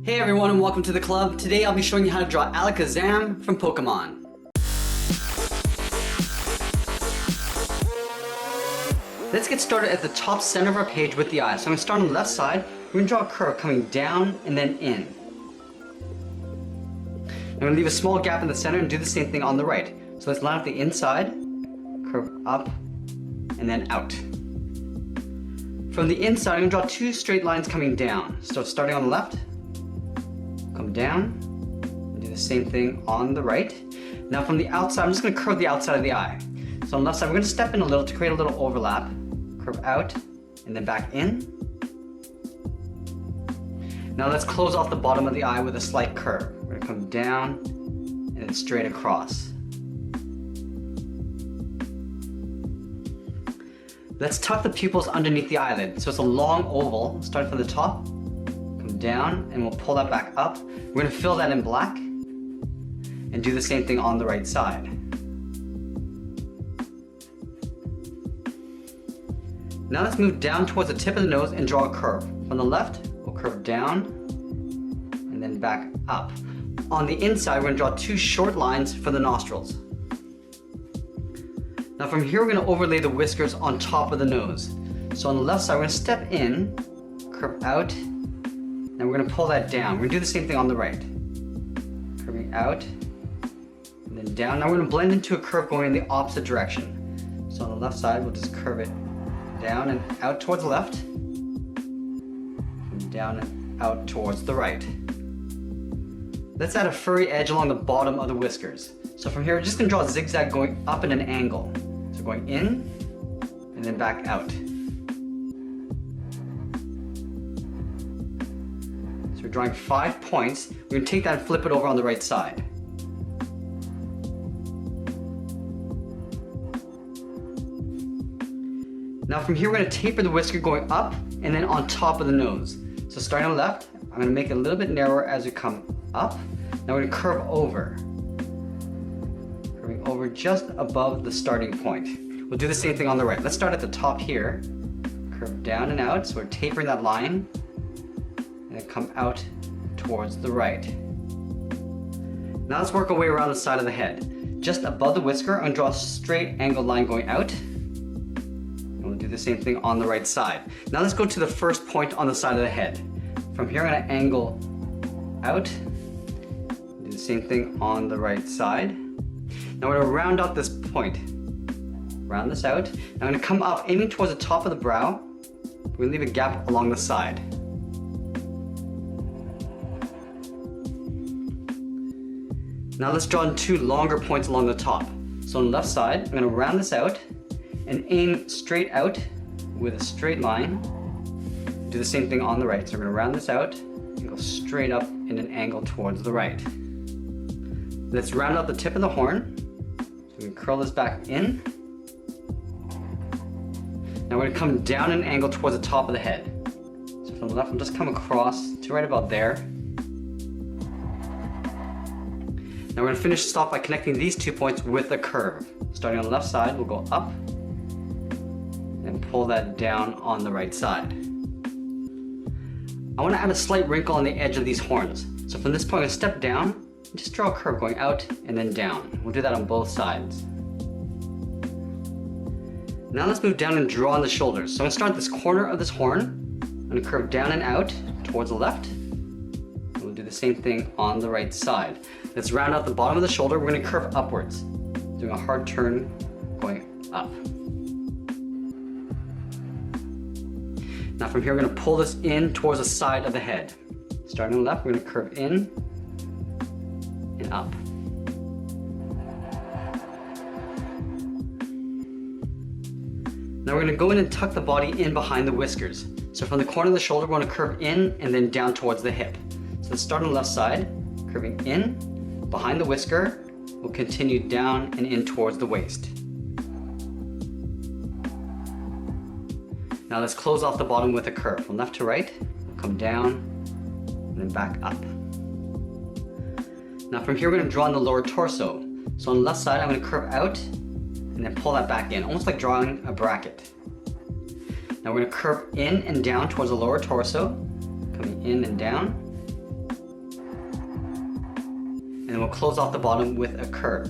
Hey everyone and welcome to the club. Today I'll be showing you how to draw Alakazam from Pokemon. Let's get started at the top center of our page with the eye. So I'm going to start on the left side. We're going to draw a curve coming down and then in. I'm going to leave a small gap in the center and do the same thing on the right. So let's line up the inside, curve up, and then out. From the inside, I'm going to draw two straight lines coming down. So starting on the left, come down, and do the same thing on the right. Now from the outside, I'm just going to curve the outside of the eye. So on the left side, we're going to step in a little to create a little overlap, curve out, and then back in. Now let's close off the bottom of the eye with a slight curve. We're going to come down and then straight across. Let's tuck the pupils underneath the eyelid. So it's a long oval, starting from the top, come down, and we'll pull that back up. We're going to fill that in black and do the same thing on the right side. Now let's move down towards the tip of the nose and draw a curve. From the left, we'll curve down and then back up. On the inside, we're going to draw two short lines for the nostrils. Now from here, we're going to overlay the whiskers on top of the nose. So on the left side, we're going to step in, curve out, and we're going to pull that down. We're going to do the same thing on the right. Curving out, and then down. Now we're going to blend into a curve going in the opposite direction. So on the left side, we'll just curve it down and out towards the left, and down and out towards the right. Let's add a furry edge along the bottom of the whiskers. So from here, we're just going to draw a zigzag going up in an angle. So going in, and then back out. So we're drawing 5 points. We're going to take that and flip it over on the right side. Now from here, we're going to taper the whisker going up and then on top of the nose. So starting on the left, I'm going to make it a little bit narrower as we come up. Now we're going to curve over. Curving over just above the starting point. We'll do the same thing on the right. Let's start at the top here. Curve down and out, so we're tapering that line. And then come out towards the right. Now let's work our way around the side of the head. Just above the whisker, I'm going to draw a straight angled line going out. And we'll do the same thing on the right side. Now let's go to the first point on the side of the head. From here, I'm going to angle out. Do the same thing on the right side. Now we're going to round out this point. Round this out. Now I'm going to come up, aiming towards the top of the brow. We're going to leave a gap along the side. Now let's draw in two longer points along the top. So on the left side, I'm going to round this out and aim straight out with a straight line. Do the same thing on the right. So we're going to round this out and go straight up in an angle towards the right. Let's round out the tip of the horn. So we can curl this back in. Now we're going to come down an angle towards the top of the head. So from the left, we'll just come across to right about there. Now we're going to finish this off by connecting these 2 points with a curve. Starting on the left side, we'll go up and pull that down on the right side. I want to add a slight wrinkle on the edge of these horns. So from this point, I'm going to step down and just draw a curve going out and then down. We'll do that on both sides. Now let's move down and draw on the shoulders. So I'm going to start at this corner of this horn. I'm going to curve down and out towards the left. And we'll do the same thing on the right side. Let's round out the bottom of the shoulder. We're going to curve upwards, doing a hard turn going up. Now from here, we're going to pull this in towards the side of the head. Starting on the left, we're going to curve in and up. Now we're going to go in and tuck the body in behind the whiskers. So from the corner of the shoulder, we're going to curve in and then down towards the hip. So let's start on the left side, curving in, behind the whisker. We'll continue down and in towards the waist. Now let's close off the bottom with a curve. From left to right, we'll come down and then back up. Now from here, we're going to draw in the lower torso. So on the left side, I'm going to curve out and then pull that back in, almost like drawing a bracket. Now we're going to curve in and down towards the lower torso, coming in and down, we'll close off the bottom with a curve.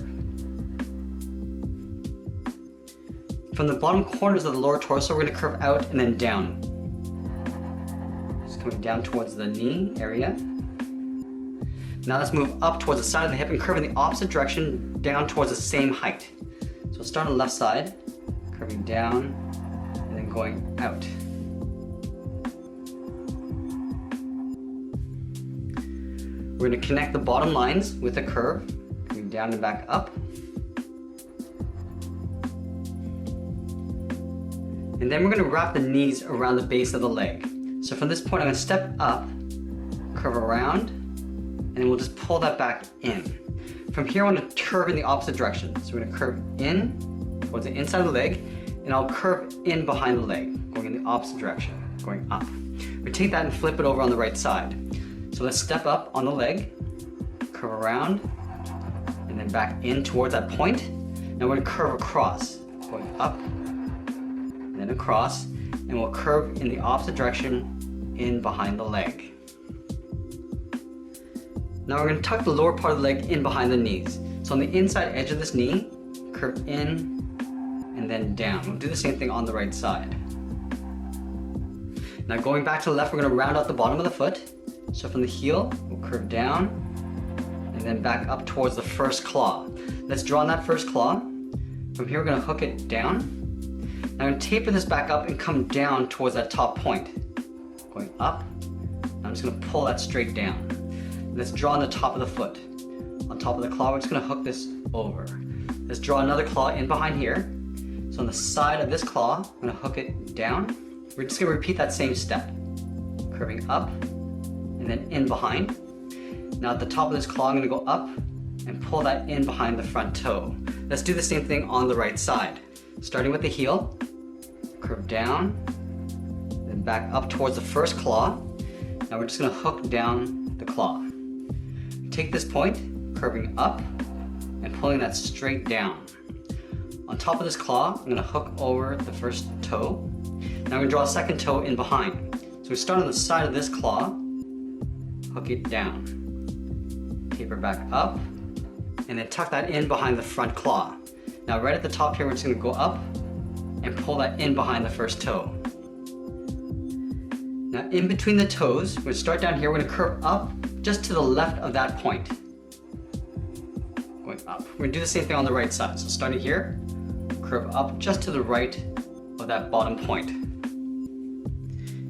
From the bottom corners of the lower torso, we're going to curve out and then down. Just coming down towards the knee area. Now let's move up towards the side of the hip and curve in the opposite direction down towards the same height. So we'll start on the left side, curving down and then going out. We're going to connect the bottom lines with a curve, coming down and back up. And then we're going to wrap the knees around the base of the leg. So from this point, I'm going to step up, curve around, and then we'll just pull that back in. From here, I want to curve in the opposite direction. So we're going to curve in towards the inside of the leg, and I'll curve in behind the leg, going in the opposite direction, going up. We take that and flip it over on the right side. So let's step up on the leg, curve around, and then back in towards that point. Now we're going to curve across, going up, and then across, and we'll curve in the opposite direction in behind the leg. Now we're going to tuck the lower part of the leg in behind the knees. So on the inside edge of this knee, curve in and then down. We'll do the same thing on the right side. Now going back to the left, we're going to round out the bottom of the foot. So from the heel, we'll curve down and then back up towards the first claw. Let's draw on that first claw. From here, we're going to hook it down. Now I'm going to taper this back up and come down towards that top point. Going up, I'm just going to pull that straight down. Let's draw on the top of the foot. On top of the claw, we're just going to hook this over. Let's draw another claw in behind here. So on the side of this claw, I'm going to hook it down. We're just going to repeat that same step. Curving up and then in behind. Now at the top of this claw, I'm going to go up and pull that in behind the front toe. Let's do the same thing on the right side. Starting with the heel, curve down, then back up towards the first claw. Now we're just going to hook down the claw. Take this point, curving up and pulling that straight down. On top of this claw, I'm going to hook over the first toe. Now I'm going to draw a second toe in behind. So we start on the side of this claw, hook it down, taper back up, and then tuck that in behind the front claw. Now right at the top here, we're just going to go up and pull that in behind the first toe. Now in between the toes, we're going to start down here, we're going to curve up just to the left of that point. Going up. We're going to do the same thing on the right side. So starting here, curve up just to the right of that bottom point.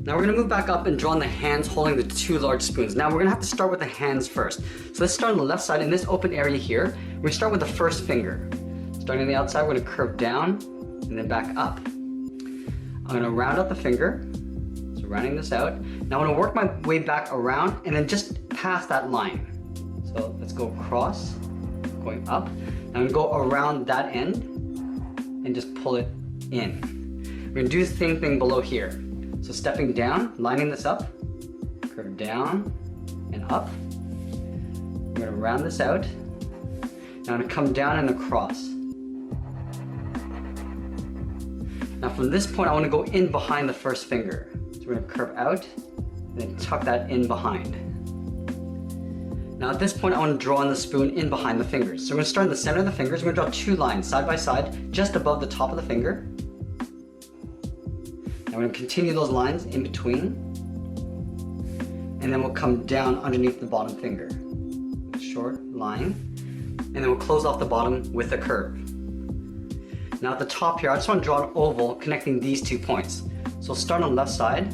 Now we're going to move back up and draw on the hands holding the two large spoons. Now we're going to have to start with the hands first. So let's start on the left side in this open area here. We're going to start with the first finger. Starting on the outside, we're going to curve down and then back up. I'm going to round out the finger. So rounding this out. Now I'm going to work my way back around and then just past that line. So let's go across, going up. Now I'm going to go around that end and just pull it in. We're going to do the same thing below here. So stepping down, lining this up, curve down and up. I'm going to round this out. Now I'm going to come down and across. Now from this point, I want to go in behind the first finger. So we're going to curve out and then tuck that in behind. Now at this point, I want to draw on the spoon in behind the fingers. So we're going to start in the center of the fingers. We're going to draw two lines side by side, just above the top of the finger. Now we're going to continue those lines in between. And then we'll come down underneath the bottom finger. A short line. And then we'll close off the bottom with a curve. Now at the top here, I just want to draw an oval connecting these 2 points. So we'll start on the left side.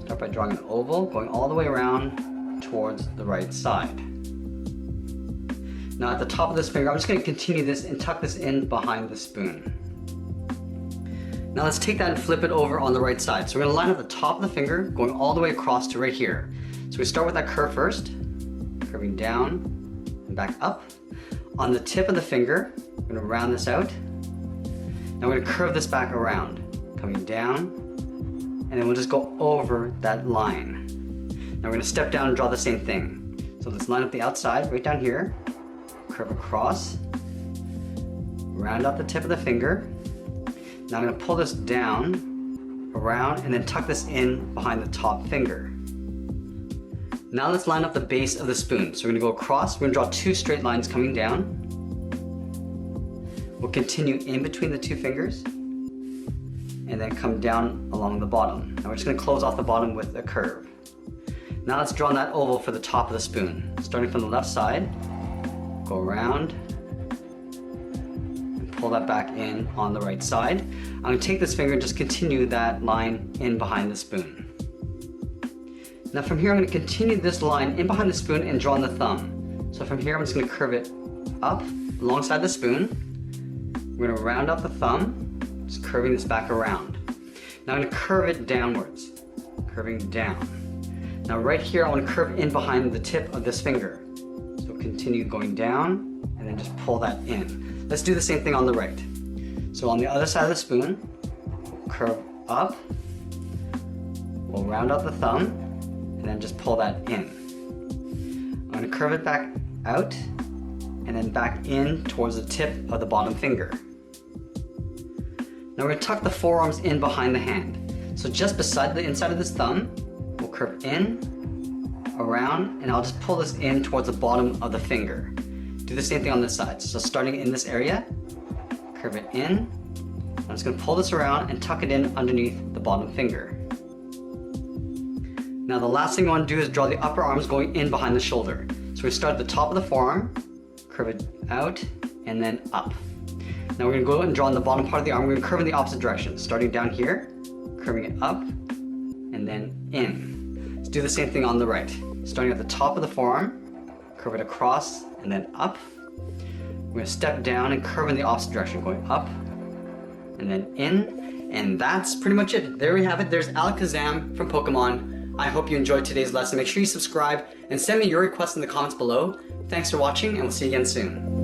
Start by drawing an oval, going all the way around towards the right side. Now at the top of this finger, I'm just going to continue this and tuck this in behind the spoon. Now let's take that and flip it over on the right side. So we're going to line up the top of the finger, going all the way across to right here. So we start with that curve first, curving down and back up. On the tip of the finger, we're going to round this out. Now we're going to curve this back around, coming down, and then we'll just go over that line. Now we're going to step down and draw the same thing. So let's line up the outside right down here, curve across, round out the tip of the finger. Now I'm going to pull this down, around, and then tuck this in behind the top finger. Now let's line up the base of the spoon. So we're gonna go across, we're gonna draw 2 straight lines coming down. We'll continue in between the 2 fingers and then come down along the bottom. Now we're just gonna close off the bottom with a curve. Now let's draw that oval for the top of the spoon. Starting from the left side, go around, and pull that back in on the right side. I'm gonna take this finger and just continue that line in behind the spoon. Now from here I'm going to continue this line in behind the spoon and draw on the thumb. So from here I'm just going to curve it up alongside the spoon. We're going to round out the thumb, just curving this back around. Now I'm going to curve it downwards, curving down. Now right here I want to curve in behind the tip of this finger. So continue going down and then just pull that in. Let's do the same thing on the right. So on the other side of the spoon, we'll curve up, we'll round out the thumb, and then just pull that in. I'm going to curve it back out and then back in towards the tip of the bottom finger. Now we're going to tuck the forearms in behind the hand. So just beside the inside of this thumb, we'll curve in, around, and I'll just pull this in towards the bottom of the finger. Do the same thing on this side. So starting in this area, curve it in. I'm just going to pull this around and tuck it in underneath the bottom finger. Now the last thing we want to do is draw the upper arms going in behind the shoulder. So we start at the top of the forearm, curve it out, and then up. Now we're going to go and draw on the bottom part of the arm. We're going to curve in the opposite direction, starting down here, curving it up, and then in. Let's do the same thing on the right. Starting at the top of the forearm, curve it across, and then up. We're going to step down and curve in the opposite direction, going up, and then in. And that's pretty much it. There we have it. There's Alakazam from Pokemon. I hope you enjoyed today's lesson. Make sure you subscribe and send me your requests in the comments below. Thanks for watching, and we'll see you again soon.